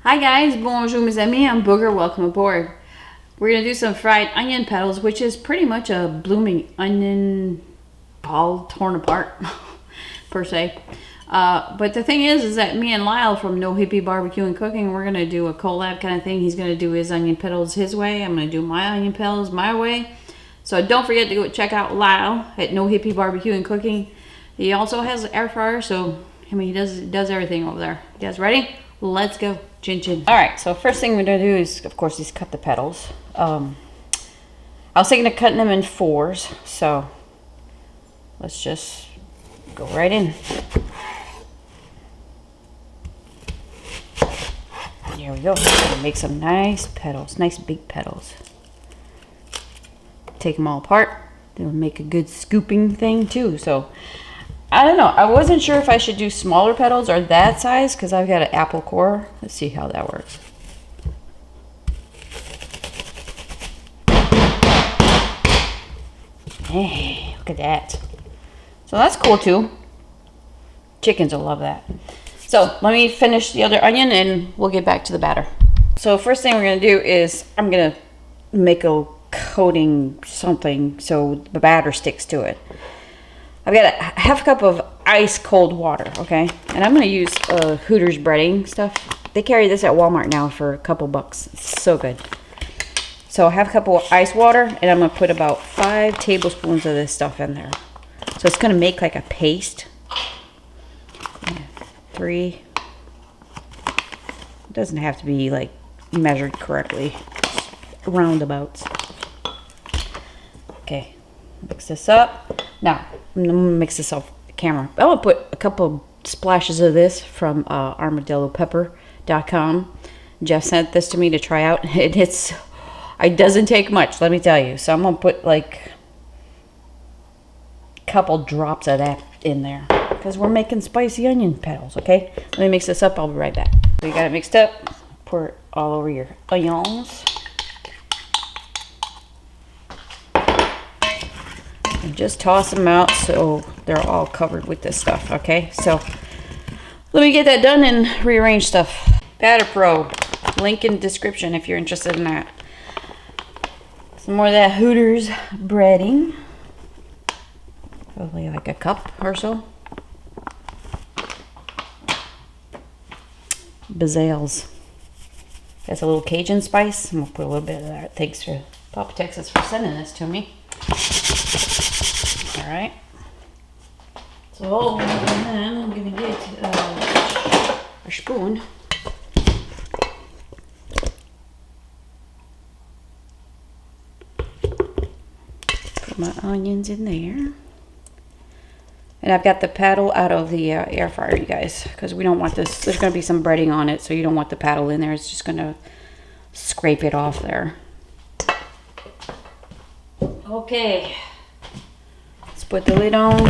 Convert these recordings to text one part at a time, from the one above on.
Hi guys, bonjour mes amis, I'm Booger, welcome aboard. We're going to do some fried onion petals, which is pretty much a blooming onion ball torn apart, per se. But the thing is that me and Lyle from No Hippie Barbecue and Cooking, we're going to do a collab kind of thing. He's going to do his onion petals his way, I'm going to do my onion petals my way. So don't forget to go check out Lyle at No Hippie Barbecue and Cooking. He also has an air fryer, so I mean, he does everything over there. You guys ready? Let's go. Chin chin. Alright, so first thing we're going to do is, of course, is cut the petals. I was thinking of cutting them in 4s, so let's just go right in. There we go. Make some nice petals, nice big petals. Take them all apart. They'll make a good scooping thing too. So I don't know. I wasn't sure if I should do smaller petals or that size because I've got an apple core. Let's see how that works. Hey, look at that. So that's cool too. Chickens will love that. So let me finish the other onion and we'll get back to the batter. So first thing we're going to do is I'm going to make a coating something so the batter sticks to it. I've got a half cup of ice cold water, okay? And I'm going to use Hooters breading stuff. They carry this at Walmart now for a couple bucks. It's so good. So a half cup of ice water, and I'm going to put about 5 tablespoons of this stuff in there. So it's going to make like a paste. 3. It doesn't have to be like measured correctly. Roundabouts. Okay, mix this up. Now, I'm going to mix this off the camera. I'm going to put a couple splashes of this from armadillopepper.com. Jeff sent this to me to try out. It doesn't take much, let me tell you. So I'm going to put like a couple drops of that in there because we're making spicy onion petals, okay? Let me mix this up. I'll be right back. So you got it mixed up. Pour it all over your onions. And just toss them out so they're all covered with this stuff, okay? So let me get that done and rearrange stuff. Veggetti Pro, link in the description if you're interested in that. Some more of that Hooters breading. Probably like a cup or so. Bazales. That's a little Cajun spice. I'm gonna put a little bit of that. Thanks for Papa Texas for sending this to me. All right. So then I'm gonna get a spoon. Put my onions in there. And I've got the paddle out of the air fryer, you guys, because we don't want this. There's going to be some breading on it, so you don't want the paddle in there. It's just going to scrape it off there. Okay. Let's put the lid on.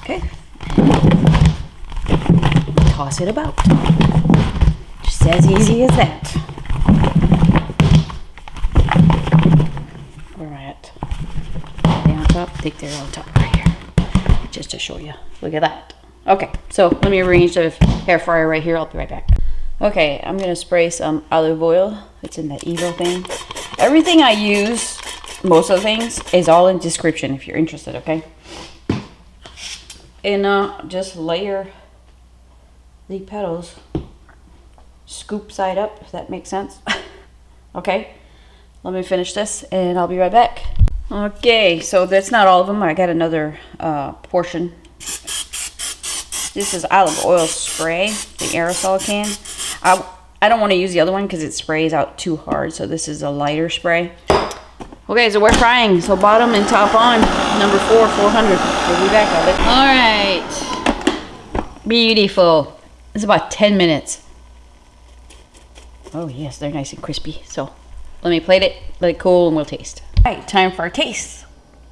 Okay. Toss it about. Just as easy as that. I think they're on top right here, just to show you. Look at that. Okay, so let me arrange the air fryer right here. I'll be right back. Okay, I'm gonna spray some olive oil. It's in that Evo thing. Everything I use, most of the things, is all in description if you're interested, okay? And just layer the petals, scoop side up, if that makes sense. Okay, let me finish this and I'll be right back. Okay, so that's not all of them. I got another portion. This is olive oil spray, the aerosol can. I don't want to use the other one because it sprays out too hard, so this is a lighter spray. Okay, so we're frying. So bottom and top on, number 400. We'll be back of it. All right, beautiful. It's about 10 minutes. Oh yes, they're nice and crispy. So let me plate it, let it cool, and we'll taste. All right, time for our taste.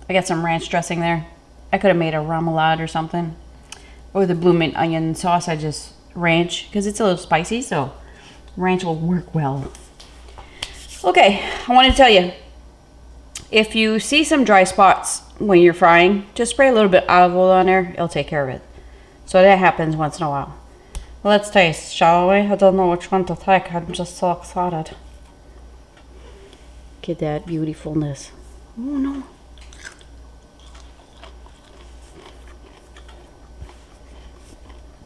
I got some ranch dressing there. I could have made a remoulade or something. Or the blooming onion sauce. I just ranch, because it's a little spicy, so ranch will work well. Okay, I want to tell you, if you see some dry spots when you're frying, just spray a little bit of olive oil on there. It'll take care of it. So that happens once in a while. Let's taste, shall we? I don't know which one to take. I'm just so excited. Get that beautifulness. Oh no.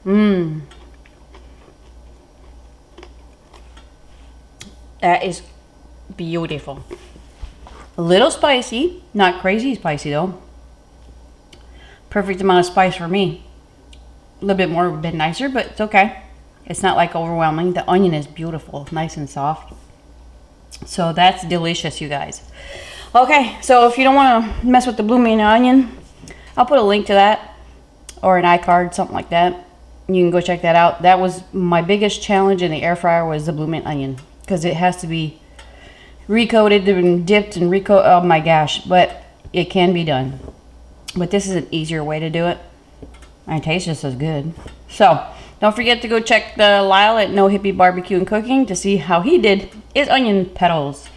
Mmm. That is beautiful. A little spicy, not crazy spicy though. Perfect amount of spice for me. A little bit more would have been nicer, but it's okay. It's not like overwhelming. The onion is beautiful, nice and soft. So that's delicious, you guys. Okay, so if you don't want to mess with the blooming onion, I'll put a link to that or an iCard, something like that. You can go check that out. That was my biggest challenge in the air fryer, was the blooming onion, because it has to be recoated and dipped and recoat. Oh my gosh, but it can be done. But this is an easier way to do it. And it tastes just as good. So don't forget to go check the Lyle at No Hippie Barbecue and Cooking to see how he did his onion petals.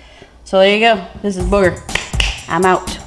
So there you go. This is Booger. I'm out.